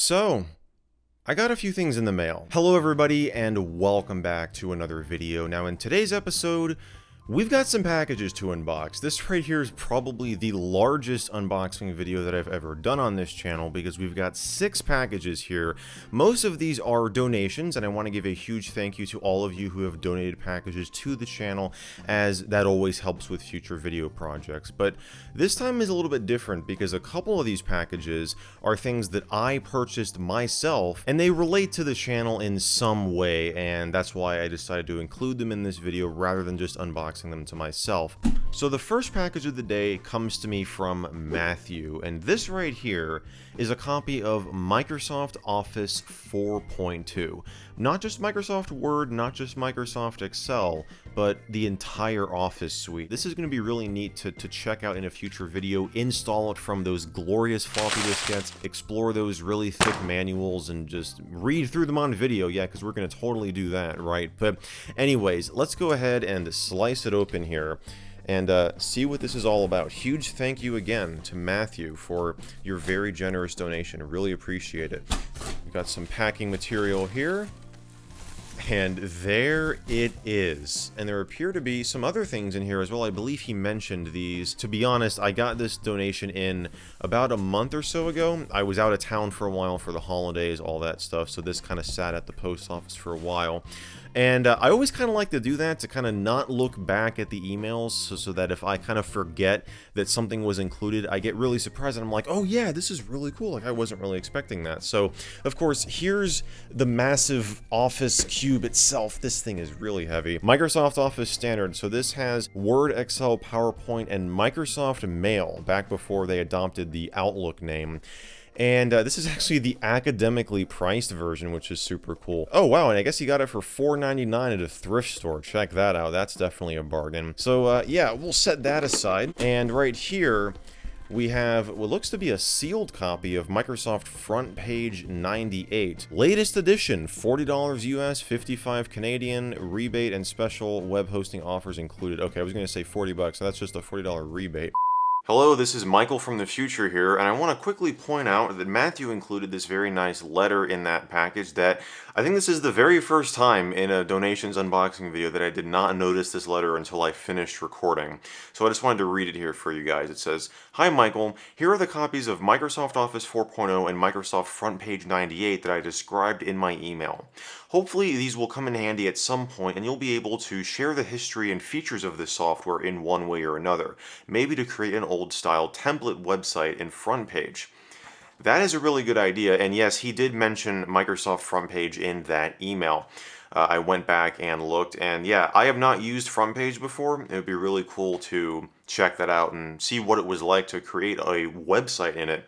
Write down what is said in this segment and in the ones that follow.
So, I got a few things in the mail. Hello everybody and welcome back to another video. Now in today's episode, we've got some packages to unbox. This right here is probably the largest unboxing video that I've ever done on this channel because we've got 6 packages here. Most of these are donations, and I want to give a huge thank you to all of you who have donated packages to the channel, as that always helps with future video projects. But this time is a little bit different because a couple of these packages are things that I purchased myself, and they relate to the channel in some way, and that's why I decided to include them in this video rather than just unboxing them to myself. So the first package of the day comes to me from Matthew, and this right here is a copy of Microsoft Office 4.2. Not just Microsoft Word, not just Microsoft Excel, but the entire Office suite. This is going to be really neat to check out in a future video, install it from those glorious floppy diskettes, explore those really thick manuals, and just read through them on video, yeah, because we're going to totally do that, right? But anyways, let's go ahead and slice it open here and see what this is all about. Huge thank you again to Matthew for your very generous donation. I really appreciate it. We've got some packing material here, and there it is. And there appear to be some other things in here as well. I believe he mentioned these. To be honest, I got this donation in about a month or so ago. I was out of town for a while for the holidays, all that stuff, so this kind of sat at the post office for a while. And I always kind of like to do that, to kind of not look back at the emails, so that if I kind of forget that something was included, I get really surprised and I'm like, oh yeah, this is really cool, like I wasn't really expecting that. So, of course, here's the massive Office cube itself. This thing is really heavy. Microsoft Office Standard, so this has Word, Excel, PowerPoint, and Microsoft Mail, back before they adopted the Outlook name. And this is actually the academically priced version, which is super cool. Oh wow, and I guess you got it for $4.99 at a thrift store. Check that out. That's definitely a bargain. So yeah, we'll set that aside. And right here, we have what looks to be a sealed copy of Microsoft Front Page 98. Latest edition, $40 US, 55 Canadian, rebate and special web hosting offers included. Okay, I was going to say 40 bucks, so that's just a $40 rebate. Hello, this is Michael from the future here, and I want to quickly point out that Matthew included this very nice letter in that package that I think this is the very first time in a donations unboxing video that I did not notice this letter until I finished recording. So I just wanted to read it here for you guys. It says, "Hi Michael, here are the copies of Microsoft Office 4.0 and Microsoft Front Page 98 that I described in my email. Hopefully these will come in handy at some point and you'll be able to share the history and features of this software in one way or another, maybe to create an old-style template website in Front Page." That is a really good idea, and yes, he did mention Microsoft Front Page in that email. I went back and looked, and yeah, I have not used Front Page before. It would be really cool to check that out and see what it was like to create a website in it.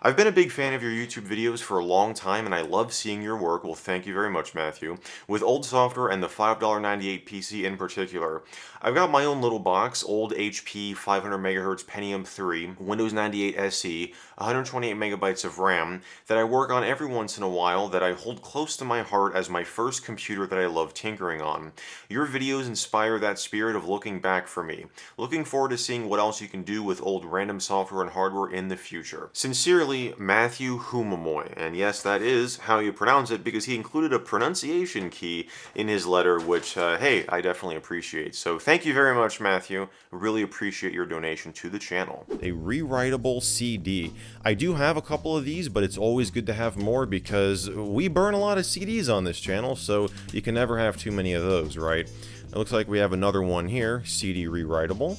I've been a big fan of your YouTube videos for a long time, and I love seeing your work. Well, thank you very much, Matthew. With old software and the $5.98 PC in particular. I've got my own little box, old HP 500MHz Pentium 3, Windows 98 SE, 128 megabytes of RAM, that I work on every once in a while, that I hold close to my heart as my first computer that I love tinkering on. Your videos inspire that spirit of looking back for me. Looking forward to seeing what else you can do with old random software and hardware in the future. Sincerely, Matthew Humamoy, and yes, that is how you pronounce it because he included a pronunciation key in his letter, which, hey, I definitely appreciate. So thank you very much, Matthew. Really appreciate your donation to the channel. A rewritable CD. I do have a couple of these, but it's always good to have more because we burn a lot of CDs on this channel, so you can never have too many of those, right? It looks like we have another one here, CD rewritable.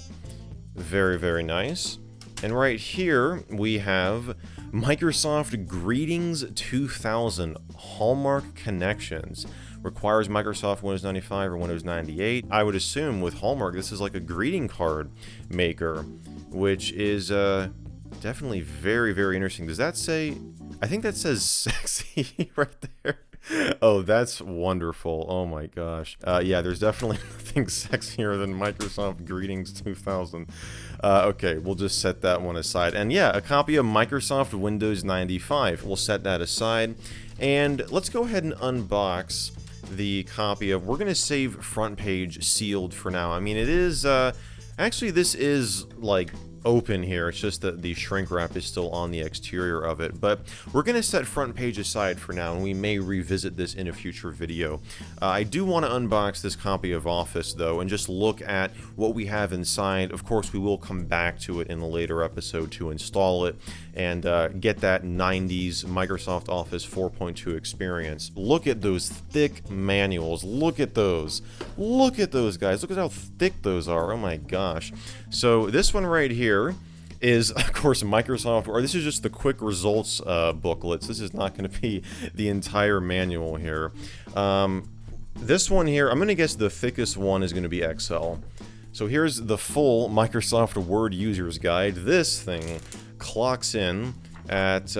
Very, very nice. And right here, we have Microsoft Greetings 2000 Hallmark Connections. Requires Microsoft Windows 95 or Windows 98. I would assume with Hallmark, this is like a greeting card maker, which is definitely very, very interesting. Does that say... I think that says sexy right there. Oh, that's wonderful. Oh my gosh. Yeah, there's definitely nothing sexier than Microsoft Greetings 2000. Okay, we'll just set that one aside. And yeah, a copy of Microsoft Windows 95. We'll set that aside. And let's go ahead and unbox the copy of... We're going to save Front Page sealed for now. I mean, it is... actually, this is, like, open here. It's just that the shrink wrap is still on the exterior of it. But we're going to set front page aside for now, and we may revisit this in a future video. I do want to unbox this copy of Office, though, and just look at what we have inside. Of course, we will come back to it in a later episode to install it and get that 90s Microsoft Office 4.2 experience. Look at those thick manuals. Look at those. Look at those, guys. Look at how thick those are. Oh my gosh. So this one right here is, of course, Microsoft, or this is just the quick results booklets. This is not going to be the entire manual here. This one here, I'm going to guess the thickest one is going to be Excel. So here's the full Microsoft Word User's Guide. This thing clocks in at,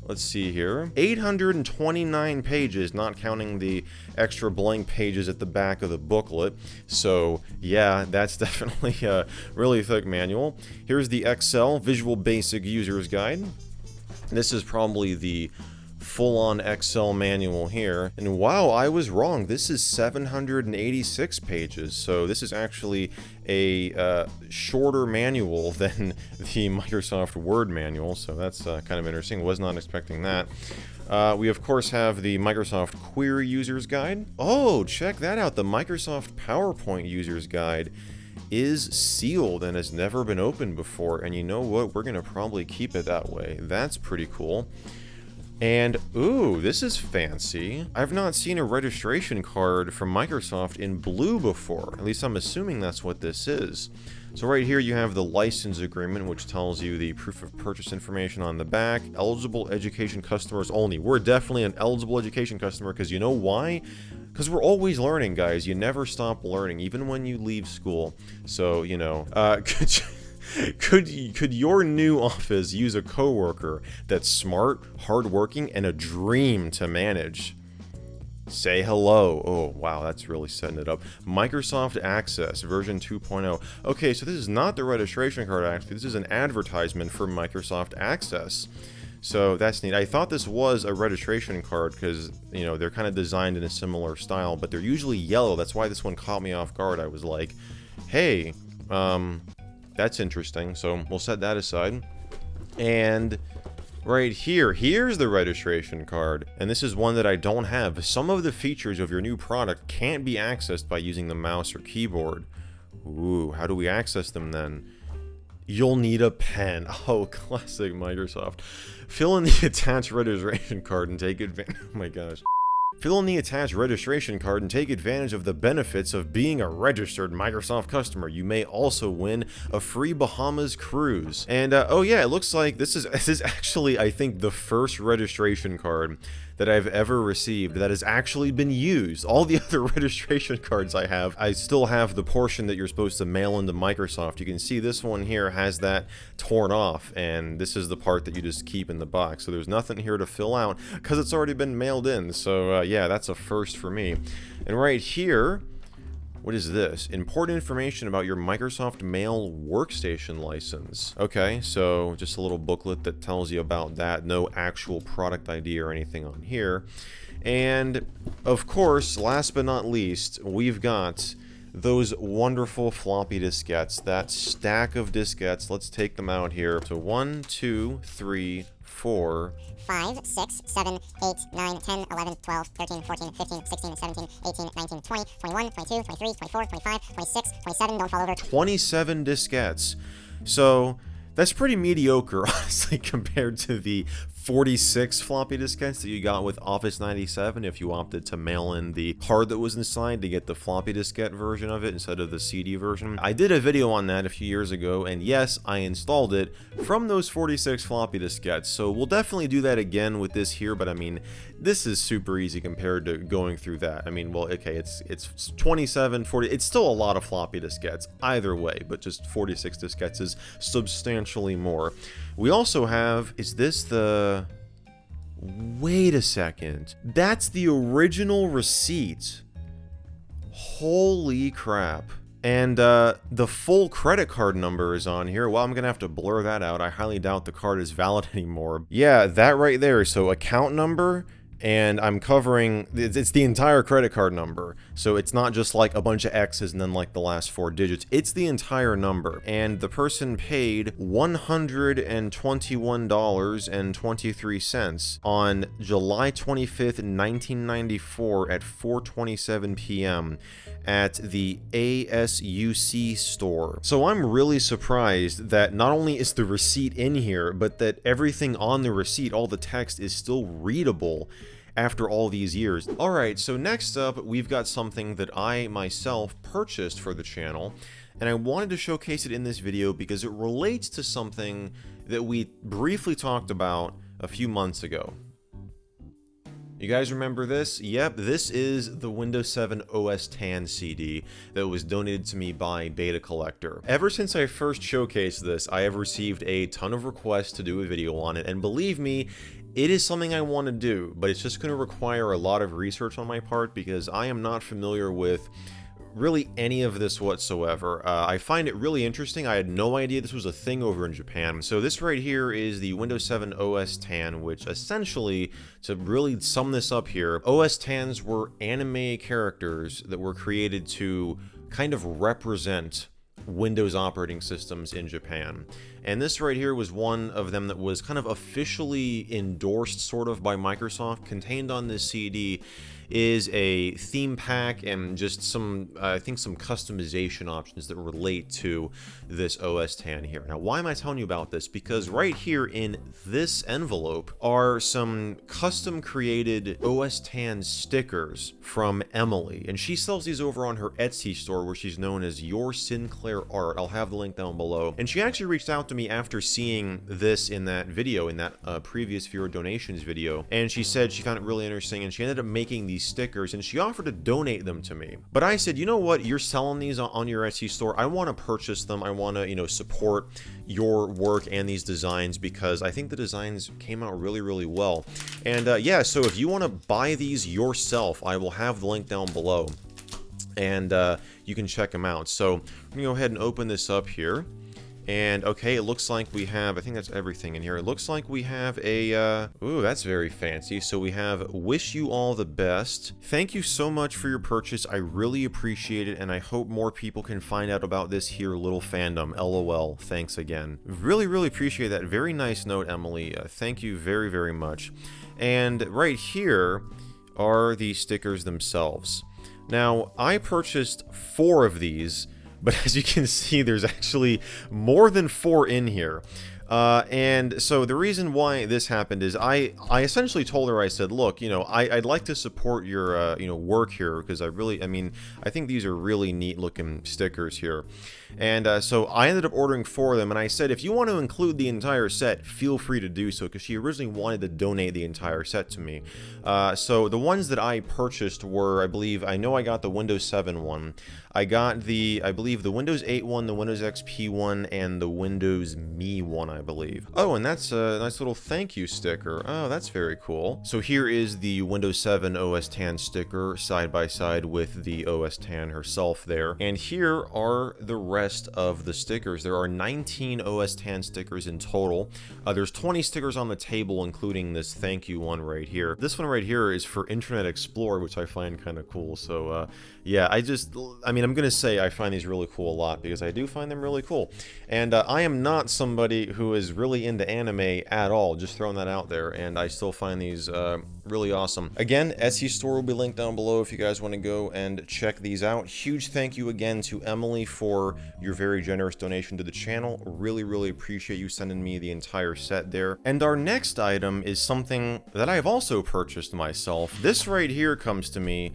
let's see here, 829 pages, not counting the extra blank pages at the back of the booklet. So yeah, that's definitely a really thick manual. Here's the Excel Visual Basic User's Guide. This is probably the full-on Excel manual here, and wow, I was wrong. This is 786 pages, so this is actually a shorter manual than the Microsoft Word manual, so that's kind of interesting. Was not expecting that. We of course have the Microsoft Query User's Guide. Oh, check that out. The Microsoft PowerPoint User's Guide is sealed and has never been opened before, and you know what? We're gonna probably keep it that way. That's pretty cool. And, ooh, this is fancy. I've not seen a registration card from Microsoft in blue before. At least I'm assuming that's what this is. So right here you have the license agreement, which tells you the proof of purchase information on the back. Eligible education customers only. We're definitely an eligible education customer, because you know why? Because we're always learning, guys. You never stop learning, even when you leave school. So, you know, Could your new office use a coworker that's smart, hardworking, and a dream to manage? Say hello. Oh, wow, that's really setting it up. Microsoft Access version 2.0. Okay, so this is not the registration card, actually. This is an advertisement for Microsoft Access. So that's neat. I thought this was a registration card because, you know, they're kind of designed in a similar style, but they're usually yellow. That's why this one caught me off guard. I was like, hey, that's interesting, so we'll set that aside. And right here, here's the registration card, and this is one that I don't have. Some of the features of your new product can't be accessed by using the mouse or keyboard. Ooh, how do we access them then? You'll need a pen. Oh, classic Microsoft. Fill in the attached registration card and take advantage. Oh my gosh. Fill in the attached registration card and take advantage of the benefits of being a registered Microsoft customer. You may also win a free Bahamas cruise. And oh yeah, it looks like this is actually, I think, the first registration card that I've ever received that has actually been used. All the other registration cards I have, I still have the portion that you're supposed to mail into Microsoft. You can see this one here has that torn off, and this is the part that you just keep in the box. So there's nothing here to fill out because it's already been mailed in. So yeah, that's a first for me. And right here, what is this? Important information about your Microsoft Mail workstation license. Okay, so just a little booklet that tells you about that. No actual product ID or anything on here. And of course, last but not least, we've got those wonderful floppy diskettes, that stack of diskettes. Let's take them out here. So 1, 2, 3, 4, 5, 6, 7, 8, 9, 10, 11, 12, 13, 14, 15, 16, 17, 18, 19, 20, 21, 22, 23, 24, 25, 26, 27, don't fall over. 27 diskettes. So that's pretty mediocre, honestly, compared to the 46 floppy diskettes that you got with Office 97 if you opted to mail in the card that was inside to get the floppy diskette version of it instead of the CD version. I did a video on that a few years ago, and yes, I installed it from those 46 floppy diskettes, so we'll definitely do that again with this here, but I mean, this is super easy compared to going through that. I mean, well, okay, it's 27, 40, it's still a lot of floppy diskettes either way, but just 46 diskettes is substantially more. We also have, is this the... Wait a second. That's the original receipt. Holy crap. And the full credit card number is on here. Well, I'm gonna have to blur that out. I highly doubt the card is valid anymore. Yeah, that right there. So account number and I'm covering, it's the entire credit card number. So it's not just like a bunch of X's and then like the last 4 digits. It's the entire number. And the person paid $121.23 on July 25th, 1994 at 4:27 p.m. at the ASUC store. So I'm really surprised that not only is the receipt in here, but that everything on the receipt, all the text, is still readable after all these years. Alright, so next up, we've got something that I myself purchased for the channel, and I wanted to showcase it in this video because it relates to something that we briefly talked about a few months ago. You guys remember this? Yep, this is the Windows 7 OS X CD that was donated to me by Beta Collector. Ever since I first showcased this, I have received a ton of requests to do a video on it, and believe me, it is something I want to do, but it's just going to require a lot of research on my part because I am not familiar with really any of this whatsoever. I find it really interesting. I had no idea this was a thing over in Japan. So this right here is the Windows 7 OS X, which essentially, to really sum this up here, OS Xs were anime characters that were created to kind of represent Windows operating systems in Japan. And this right here was one of them that was kind of officially endorsed sort of by Microsoft. Contained on this CD is a theme pack and just some, I think, some customization options that relate to this OS X here. Now, why am I telling you about this? Because right here in this envelope are some custom created OS X stickers from Emily, and she sells these over on her Etsy store where she's known as Your Sinclair Art. I'll have the link down below. And she actually reached out to me after seeing this in that video, in that previous viewer donations video, and she said she found it really interesting, and she ended up making these stickers, and she offered to donate them to me. But I said, you know what, you're selling these on your Etsy store, I want to purchase them, I want to, you know, support your work and these designs because I think the designs came out really, really well. And yeah, so if you want to buy these yourself, I will have the link down below, and you can check them out. So I'm gonna go ahead and open this up here. And okay, it looks like we have, I think that's everything in here. It looks like we have a, ooh, that's very fancy. So we have wish you all the best. Thank you so much for your purchase. I really appreciate it, and I hope more people can find out about this here little fandom. LOL. Thanks again. Really, really appreciate that. Very nice note, Emily. Thank you very, very much. And right here are the stickers themselves. Now, I purchased 4 of these, but as you can see, there's actually more than 4 in here. And so the reason why this happened is I essentially told her, I said, look, you know, I'd like to support your, you know, work here because I mean, I think these are really neat looking stickers here. And so I ended up ordering 4 of them, and I said, if you want to include the entire set, feel free to do so, because she originally wanted to donate the entire set to me. So the ones that I purchased were, I know I got the Windows 7 one. I got the, I believe, the Windows 8 one, the Windows XP one, and the Windows Me one, I believe. Oh, and that's a nice little thank you sticker. Oh, that's very cool. So here is the Windows 7 OS X sticker side by side with the OS X herself there. And here are the rest of the stickers. There are 19 OS X stickers in total. There's 20 stickers on the table, including this thank you one right here. This one right here is for Internet Explorer, which I find kind of cool. So yeah, I mean, I'm gonna say I find these really cool a lot because I do find them really cool. And I am not somebody who is really into anime at all, just throwing that out there, and I still find these really awesome. Again, Etsy store will be linked down below if you guys want to go and check these out. Huge thank you again to Emily for your very generous donation to the channel. Really, really appreciate you sending me the entire set there. And our next item is something that I've also purchased myself. This right here comes to me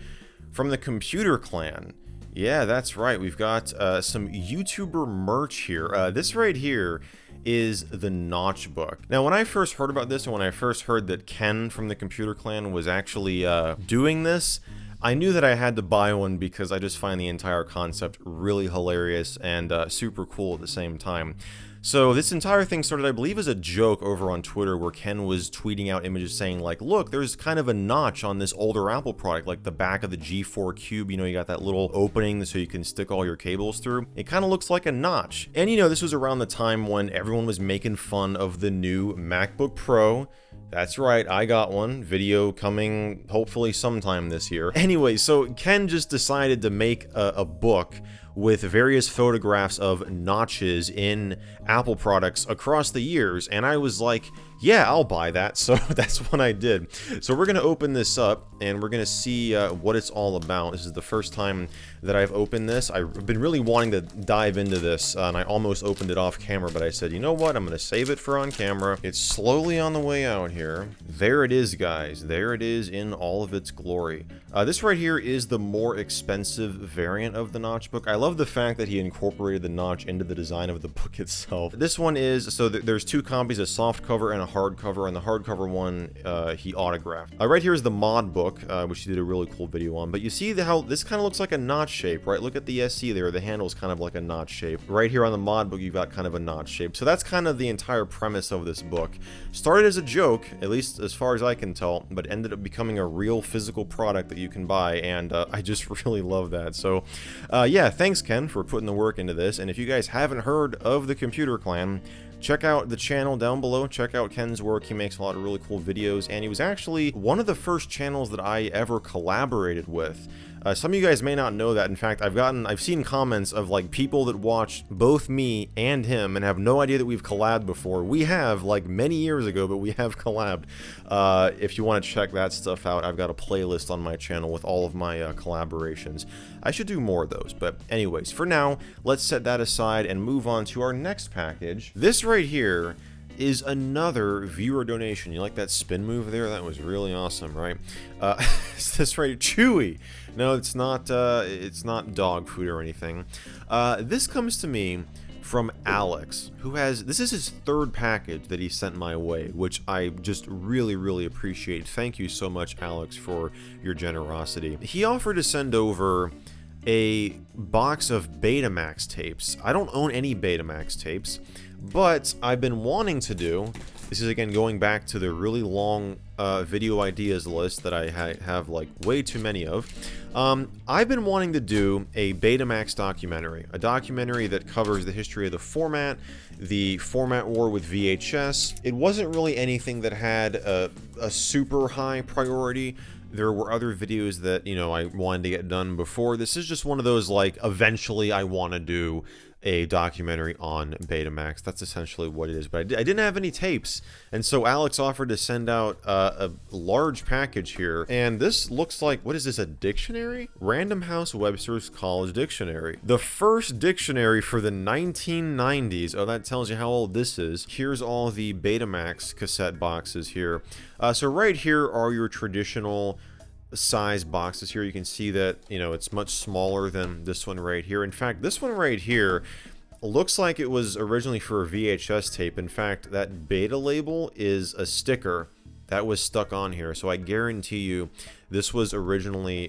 from the Computer Clan. Yeah, that's right. We've got some YouTuber merch here. This right here is the Notch book. Now, when I first heard about this, and when I first heard that Ken from the Computer Clan was actually doing this, I knew that I had to buy one because I just find the entire concept really hilarious and super cool at the same time. So this entire thing started, I believe, as a joke over on Twitter where Ken was tweeting out images saying like, look, there's kind of a notch on this older Apple product, like the back of the G4 Cube, you know, you got that little opening so you can stick all your cables through. It kind of looks like a notch. And you know, this was around the time when everyone was making fun of the new MacBook Pro That's right, I got one. Video coming hopefully sometime this year. Anyway, so Ken just decided to make a book with various photographs of notches in Apple products across the years, and I was like, yeah, I'll buy that. So that's what I did. So we're gonna open this up and we're gonna see what it's all about. This is the first time that I've opened this. I've been really wanting to dive into this, and I almost opened it off camera, but I said, you know what, I'm gonna save it for on camera. It's slowly on the way out here. There it is, guys. There it is in all of its glory. This right here is the more expensive variant of the notch book. I love the fact that he incorporated the notch into the design of the book itself. This one is, so there's two copies, a soft cover and a hardcover, and the hardcover one he autographed. Right here is the mod book, which he did a really cool video on, but you see how this kind of looks like a notch shape, right? Look at the SE there, the handle's kind of like a notch shape. Right here on the mod book, you've got kind of a notch shape. So that's kind of the entire premise of this book. Started as a joke, at least as far as I can tell, but ended up becoming a real physical product that you can buy, and I just really love that. So yeah, thanks Ken for putting the work into this, and if you guys haven't heard of the Computer Clan, check out the channel down below, check out Ken's work. He makes a lot of really cool videos, and he was actually one of the first channels that I ever collaborated with. Some of you guys may not know that. In fact, I've seen comments of like people that watch both me and him and have no idea that we've collabed before. We have, like many years ago, but we have collabed. If you want to check that stuff out, I've got a playlist on my channel with all of my collaborations. I should do more of those, but anyways, for now, let's set that aside and move on to our next package. This right here is another viewer donation. You like that spin move there? That was really awesome, right? Is this right? Chewy. No, it's not dog food or anything. This comes to me from Alex, who has, this is his third package that he sent my way, which I just really appreciate. Thank you so much, Alex, for your generosity. He offered to send over a box of Betamax tapes. I don't own any Betamax tapes, but I've been wanting to do, this is again going back to the really long video ideas list that I have like way too many of. I've been wanting to do a Betamax documentary, a documentary that covers the history of the format war with VHS. It wasn't really anything that had a super high priority. There were other videos that, you know, I wanted to get done before. This is just one of those, like, eventually I want to do a documentary on Betamax. That's essentially what it is. But I didn't have any tapes, and so Alex offered to send out a large package here. And this looks like, what is this, a dictionary? Random House Webster's College Dictionary. The first dictionary for the 1990s. Oh, that tells you how old this is. Here's all the Betamax cassette boxes here. So right here are your traditional size boxes here. You can see that, you know, it's much smaller than this one right here. In fact, this one right here looks like it was originally for a VHS tape. In fact, that beta label is a sticker that was stuck on here. So I guarantee you this originally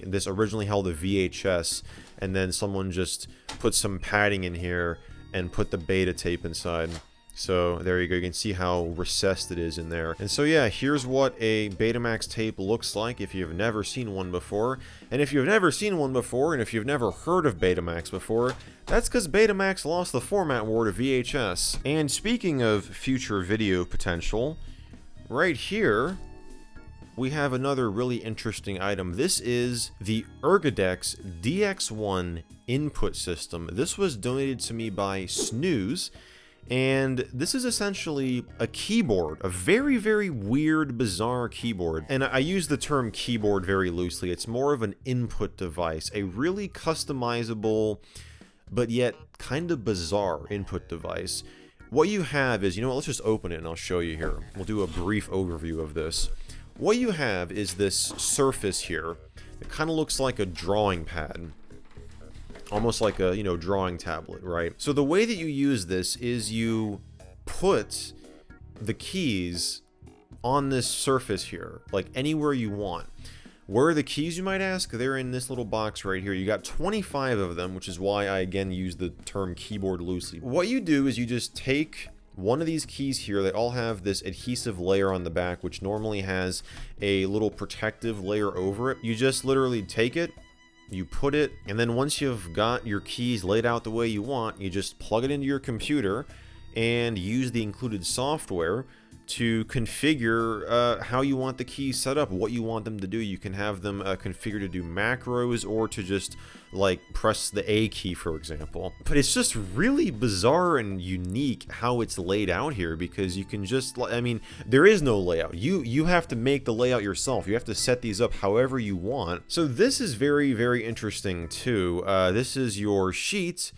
held a VHS, and then someone just put some padding in here and put the beta tape inside. So there you go, you can see how recessed it is in there. And so yeah, here's what a Betamax tape looks like if you've never seen one before. And if you've never seen one before, and if you've never heard of Betamax before, that's because Betamax lost the format war to VHS. And speaking of future video potential, right here, we have another really interesting item. This is the Ergodex DX1 input system. This was donated to me by Snooze. And this is essentially a keyboard, a very weird, bizarre keyboard. And I use the term keyboard very loosely. It's more of an input device, a really customizable, but yet kind of bizarre input device. What you have is, you know what, let's just open it and I'll show you here. We'll do a brief overview of this. What you have is this surface here. It kind of looks like a drawing pad. Almost like a, you know, drawing tablet, right? So the way that you use this is you put the keys on this surface here, like anywhere you want. Where are the keys, you might ask? They're in this little box right here. You got 25 of them, which is why I again use the term keyboard loosely. What you do is you just take one of these keys here. They all have this adhesive layer on the back, which normally has a little protective layer over it. You just literally take it, you put it, and then once you've got your keys laid out the way you want, you just plug it into your computer and use the included software to configure how you want the keys set up, what you want them to do. You can have them configured to do macros or to just like press the A key, for example. But it's just really bizarre and unique how it's laid out here, because you can just, I mean, there is no layout. You have to make the layout yourself. You have to set these up however you want. So this is very, very interesting too. This is your sheet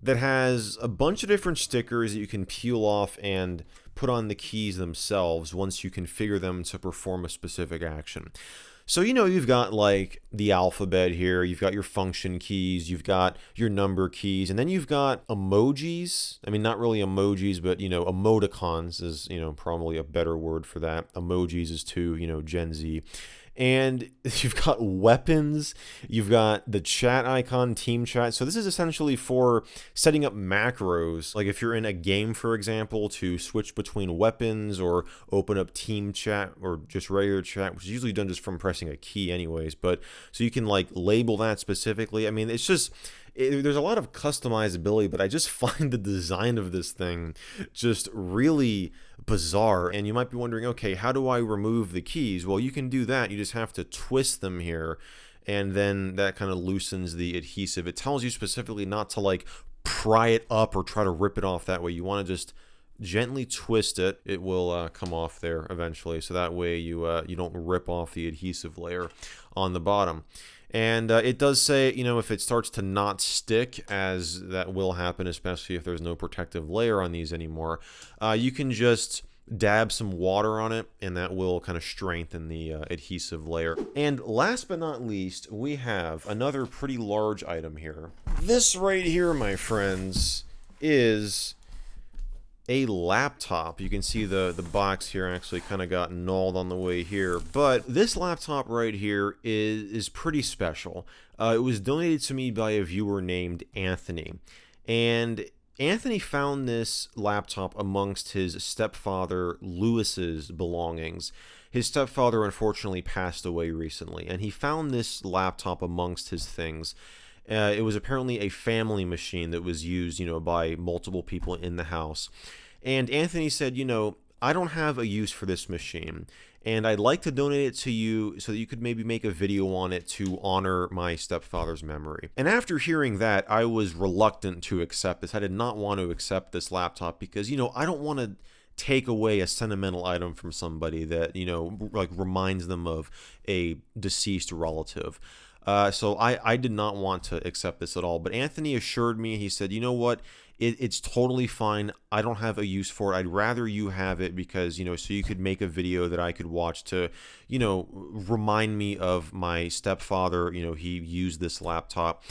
that has a bunch of different stickers that you can peel off and put on the keys themselves once you configure them to perform a specific action. So, you know, you've got like the alphabet here, you've got your function keys, you've got your number keys, and then you've got emojis. I mean, not really emojis, but, you know, emoticons is, you know, probably a better word for that. Emojis is too, you know, Gen Z. And you've got weapons, you've got the chat icon, team chat. So this is essentially for setting up macros. Like if you're in a game, for example, to switch between weapons or open up team chat or just regular chat, which is usually done just from pressing a key anyways. But so you can like label that specifically. I mean, it's just, there's a lot of customizability, but I just find the design of this thing just really bizarre. And you might be wondering, okay, how do I remove the keys? Well, you can do that. You just have to twist them here, and then that kind of loosens the adhesive. It tells you specifically not to like pry it up or try to rip it off that way. You want to just gently twist it. It will come off there eventually, so that way you don't rip off the adhesive layer on the bottom. And it does say, you know, if it starts to not stick, as that will happen, especially if there's no protective layer on these anymore, you can just dab some water on it, and that will kind of strengthen the adhesive layer. And last but not least, we have another pretty large item here. This right here, my friends, is a laptop. You can see the box here actually kind of got gnawed on the way here, but this laptop right here is pretty special. It was donated to me by a viewer named Anthony, and Anthony found this laptop amongst his stepfather Lewis's belongings. His stepfather unfortunately passed away recently, and he found this laptop amongst his things. It was apparently a family machine that was used, you know, by multiple people in the house. And Anthony said, you know, I don't have a use for this machine, and I'd like to donate it to you so that you could maybe make a video on it to honor my stepfather's memory. And after hearing that, I was reluctant to accept this. I did not want to accept this laptop because, you know, I don't want to take away a sentimental item from somebody that, you know, like reminds them of a deceased relative. So I did not want to accept this at all. But Anthony assured me, he said, you know what, it's totally fine. I don't have a use for it. I'd rather you have it because, you know, so you could make a video that I could watch to, you know, remind me of my stepfather. You know, he used this laptop.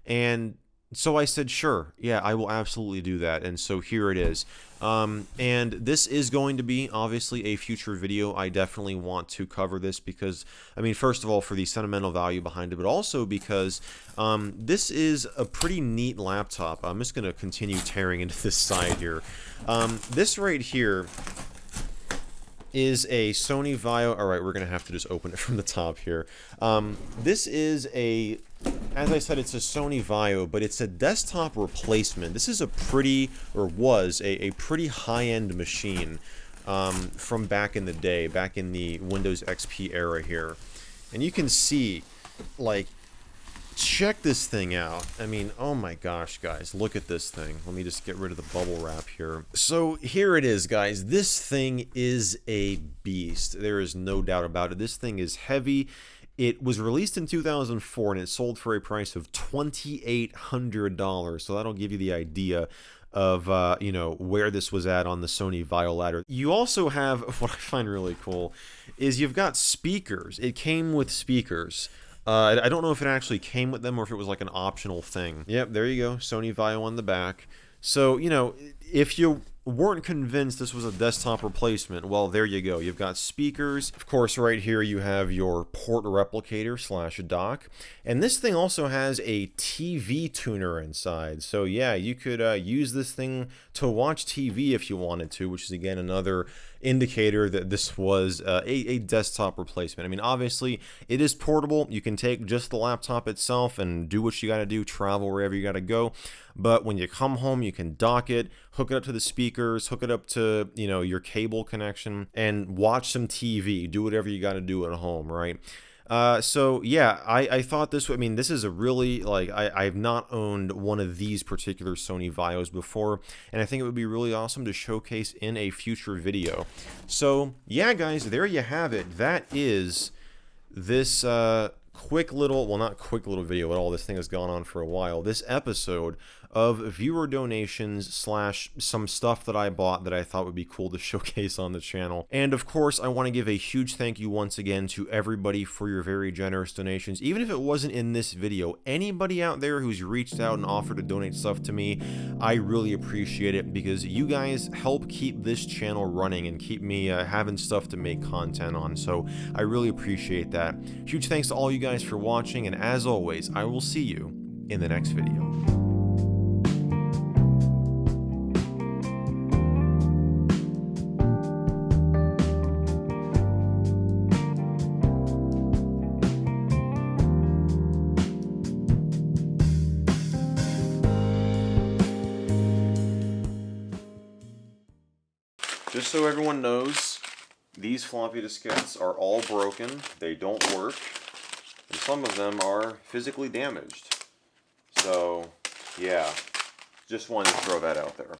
And so I said, sure, yeah, I will absolutely do that. And so here it is. And this is going to be obviously a future video. I definitely want to cover this because, I mean, first of all, for the sentimental value behind it, but also because this is a pretty neat laptop. I'm just going to continue tearing into this side here. This right here is a Sony Vaio. All right, we're going to have to just open it from the top here. This is a, as I said, it's a Sony Vaio, but it's a desktop replacement. This is a pretty, or was a pretty high-end machine from back in the day, back in the Windows XP era here. And you can see, like, check this thing out. I mean, oh my gosh, guys, look at this thing. Let me just get rid of the bubble wrap here. So here it is, guys. This thing is a beast. There is no doubt about it. This thing is heavy. It was released in 2004 and it sold for a price of $2,800. So that'll give you the idea of, you know, where this was at on the Sony Vaio ladder. You also have, what I find really cool, is you've got speakers. It came with speakers. I don't know if it actually came with them or if it was like an optional thing. Yep, there you go, Sony Vaio on the back. So, you know, if you weren't convinced this was a desktop replacement, well, there you go. You've got speakers. Of course, right here you have your port replicator / dock. And this thing also has a TV tuner inside. So yeah, you could use this thing to watch TV if you wanted to, which is again another indicator that this was a desktop replacement. I mean, obviously it is portable. You can take just the laptop itself and do what you got to do, travel wherever you got to go. but when you come home, you can dock it, hook it up to the speakers, hook it up to, you know, your cable connection, and watch some TV, do whatever you got to do at home, right? So yeah, I thought this, I mean, this is a really, like, I've not owned one of these particular Sony Vaios before, and I think it would be really awesome to showcase in a future video. So yeah, guys, there you have it. That is this, quick little, well, not quick little video at all, this thing has gone on for a while, this episode of viewer donations slash some stuff that I bought that I thought would be cool to showcase on the channel. And of course, I want to give a huge thank you once again to everybody for your very generous donations. Even if it wasn't in this video, anybody out there who's reached out and offered to donate stuff to me, I really appreciate it, because you guys help keep this channel running and keep me having stuff to make content on. So I really appreciate that. Huge thanks to all you guys for watching, and as always, I will see you in the next video. Just so everyone knows, these floppy diskettes are all broken, they don't work, and some of them are physically damaged. So, yeah, just wanted to throw that out there.